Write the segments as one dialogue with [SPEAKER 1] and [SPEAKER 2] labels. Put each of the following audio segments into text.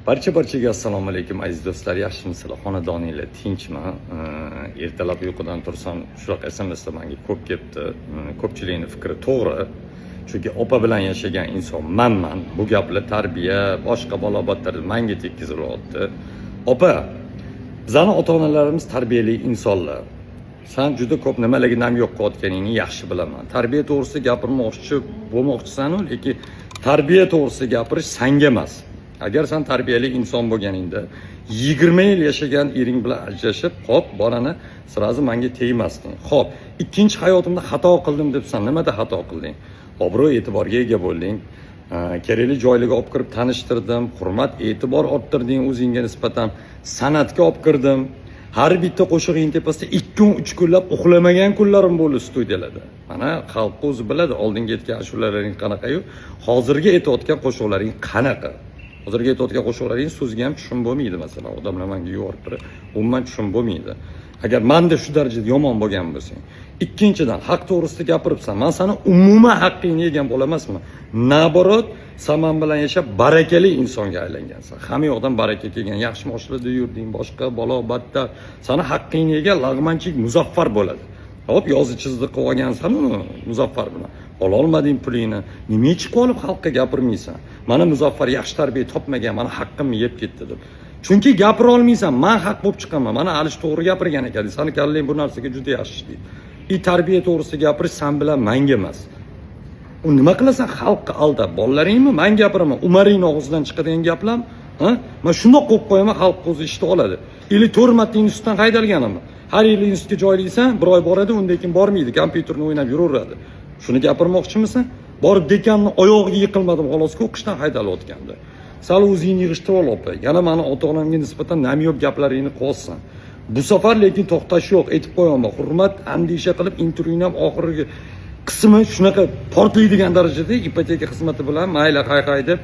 [SPEAKER 1] Barchaga assalomu alaykum aziz do'stlar, yaxshimisizlar? Xonadoninglar tinchmi? Ertalab uyqudan tursam, shunaqa SMSlar menga ko'p kelibdi. Ko'pchilikning fikri to'g'ri. Chunki opa bilan yashagan inson manman. Bu gaplar tarbiya, boshqa balobatlar menga tekkizilyapti. Opa, bizning ota-onalarimiz tarbiyali insonlar. Sen juda ko'p nimaligini ham yo'q qilayotganingni yaxshi bilaman. Tarbiya to'g'risida gapirmoqchi bo'lmoqchisan-ku, lekin tarbiya to'g'risida gapirish senga emas. Agar sen tarbiyali inson bo'lganingda 20 yil yashagan ering bilan ajrashib, hop, bolani sirazi menga tegmasding. Hop, ikkinchi hayotimda xato qildim deb sen nimada xato qilding? Obro' e'tiborga ega bo'lding. Kerakli joylarga olib kirib tanishtirdim, hurmat, e'tibor orttirding o'zingga nisbatan, san'atga olib kirdim. Har bitta qo'shig'ing tepasida 2 kun 3 kunlab uxlamagan kunlarim bo'ldi studiyalarda. Mana xalq o'zi biladi, oldinga aytgan ashulalaring qanaqa-yu, hozirgi aytayotgan qo'shiqlaring qanaqa. Hozirgi aytayotgan qo'shiqlaring so'zga ham tushun bo'lmaydi, masalan, odamlar menga yuborib turib, umuman tushun bo'lmaydi. Agar menda shu darajada yomon bo'lgan bo'lsang, ikkinchidan haq to'g'risida gapiribsan, men seni umuman haqqingni yegan bo'lamasman. Naborot, sen men bilan yashab barakali insonga aylangansan. Hamma yoqdan baraka kelgan, yaxshi mashhurlarda yurding, boshqa balo-battar, seni haqqingni yegan lag'manchik Muzaffar bo'ladi. Hop, yozi chizdi qilib olgansan uni Muzaffar bilan. Ololmading pulingni. Nima chiqib olib xalqqa gapirmaysan? Mana Muzaffar yaxshi tarbiya topmagan, mana haqqimni yeb ketdi deb. Chunki gapira olmaysan, men haq bo'lib chiqaman. Mana Alish to'g'ri gapirgan ekan. Seni kallang bu narsaga juda yaxshi deydi. Tarbiya to'g'risida gapirish sen bilan menga emas. U nima qilasan, xalqqa aldab, bolalaringmi? Men gapiraman. Umaring og'zidan chiqadigan gaplar, ha? Men shundoq qo'yib qo'yaman, xalq o'zi eshitib oladi. 4 marta institutdan haydalganimmi? Har yili institutga joylaysan, bir oy boradi, undan keyin bormaydi, kompyuterni o'ynab yuraveradi. Shuni gapirmoqchimisan? Borib dekanning oyog'iga yiqilmadim, xolos-ku, o'qishdan haydalayotganda. Sal o'zingni yig'ishtirib ol, opa. Yana meni ota-onamga nisbatan namyob gaplaringni qo'ysan. Bu safar lekin to'xtash yo'q, aytib qo'yaman. Hurmat, andisha qilib intervyuni ham oxirgi qismi shunaqa portlaydigan darajada ipoteka xizmati bilan mayli hay deb,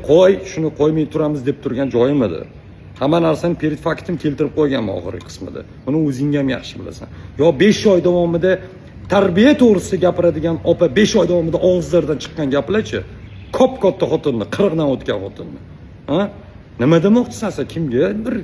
[SPEAKER 1] qo'y, shuni qo'ymay turamiz deb turgan joyim edi. Hamma narsani perit faktim keltirib qo'yganman oxirgi qismida. Buni o'zing ham yaxshi bilasan. Yo 5 oy davomida tarbiya to'g'risida gapiradigan opa 5 oy davomida og'izlaridan chiqqan gaplarchi? Katta xotinni, 40 dan o'tgan xotinni. Ha? Nima demoqchisan sen? Kimga bir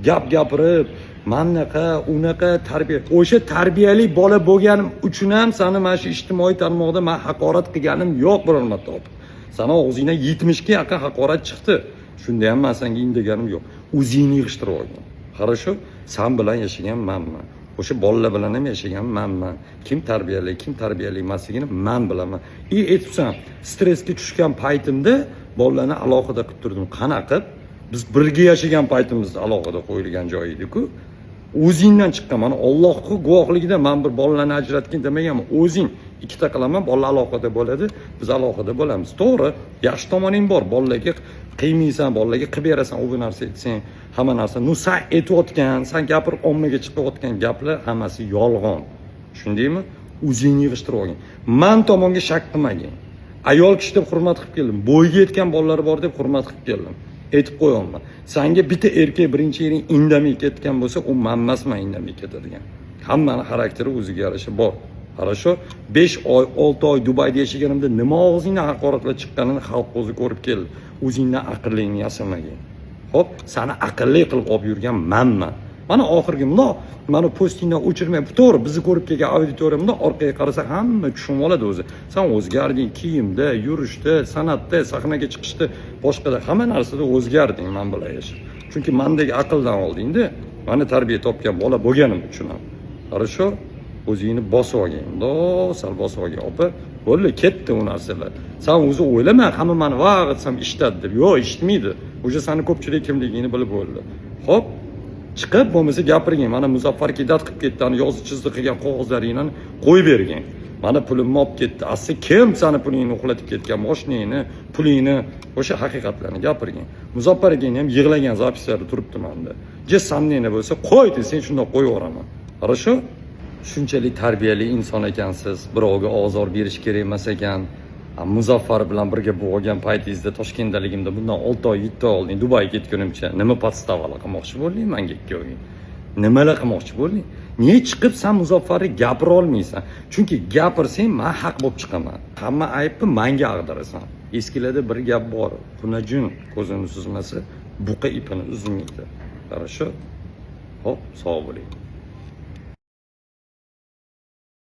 [SPEAKER 1] gap gapirib, manaqa, unaqa tarbiya. O'sha tarbiyali bola bo'lganim uchun ham seni mana shu ijtimoiy tarmoqda men haqorat qilganim yo'q biror marta opa. Sana og'zingdan 70 ga yaqin haqorat chiqdi. Shunda ham men senga indaganim yo'q. O'zingni yig'ishtirib olgan. Qarasho, sen bilan yashagan menman. O'sha bolalar bilan ham yashagan menman. Kim tarbiyali emasligini men bilaman. Aytibsan, stressga tushgan paytimda bolalarni alohida qilib turdim. Qanaqa? Biz birga yashagan paytimizda alohida qo'yilgan joy edi-ku. O'zingdan chiqqan, mana Allohning guvohligida men bir bolalarni ajratgin demaganman. O'zing ikkita qilaman, bolalar alohida bo'ladi, biz alohida bo'lamiz. To'g'ri, yaxshi tomoning bor, bolalarga qiymaysan, bolalarga qilib berasan, u narsa aytsang, hamma narsa. Sen aytayotgan, sen gapirib ommaga chiqayotgan gaplar hammasi yolg'on. Tushundingmi? O'zingni yig'ishtirib olgin. Men tomonga shak qilmagin. Ayol kishi deb hurmat qilib keldim. Bo'yga yetgan bolalar bor deb hurmat qilib keldim. Aytib qo'yaman. Senga bitta erkak birinchi yering indamay ketgan bo'lsa, u men emasman indamay ketadigan. Hammaning xarakteri o'ziga yarasha bor. Qarasho, 5 oy, 6 oy Dubayda yashaganimda nima og'zingdan haqoratlar chiqqanini xalq o'zi ko'rib keldi. O'zingdan aqllingni yasamagin. Hop, seni aqlli qilib olib yurgan menman. Mana oxirgi mana postingdan o'chirmay, to'g'ri, bizni ko'rib kelgan auditoriyamda orqaga qarasa hamma tushunib oladi o'zi. Sen o'zgarding, kiyimda, yurishda, san'atda, sahnaga chiqishda, boshqada hamma narsada o'zgarding men bilan yashab. Chunki mendagi aqldan oldingda, meni tarbiya topgan bola bo'lganim uchun ham. Qarasho, o'zingni bosib olgin. Sal bosib olgin, opa. Bo'ldi, ketdi u narsalar. Sen o'zi o'ylama, hamma meni vaqtsam ishtadi deb. Yo'q, eshitmaydi. O'sha seni ko'pchilik kimligingni bilib bo'ldi. Hop, chiqib bo'lmasa gapirgin. Mana Muzaffar kidat qilib ketdi, ani yozib chizdi qilgan qog'ozlaringni qo'yib bergin. Mana pulimni olib ketdi. Asli kim seni pulingni uxlatib ketgan, mashinangni, pulingni, o'sha haqiqatlarni gapirgin. Muzaffar akang ham yig'lagan zapislari turibdi menda. Samningni bo'lsa qo'ydi, sen shundoq qo'yaveraman. Qarasho, shunchalik tarbiyali inson ekansiz, birovga ozor berish kerak emas ekan. Muzaffar bilan birga bo'lgan paytingizda Toshkentdaligimda bundan 6 oy, 7 oy oldin Dubayga ketgunimcha nima podstavalar qilmoqchi bo'lding menga 2 oy? Nimalar qilmoqchi bo'lding? Niye chiqib sen Muzaffarga gapira olmaysan? Chunki gapirsang men haq bo'lib chiqaman. Hamma aybni menga ag'darasan. Eskilarda bir gap bor. Xunajun ko'zini suzmasa, buqa ipini uzmaydi. Хорошо? Hop, sog' bo'ling.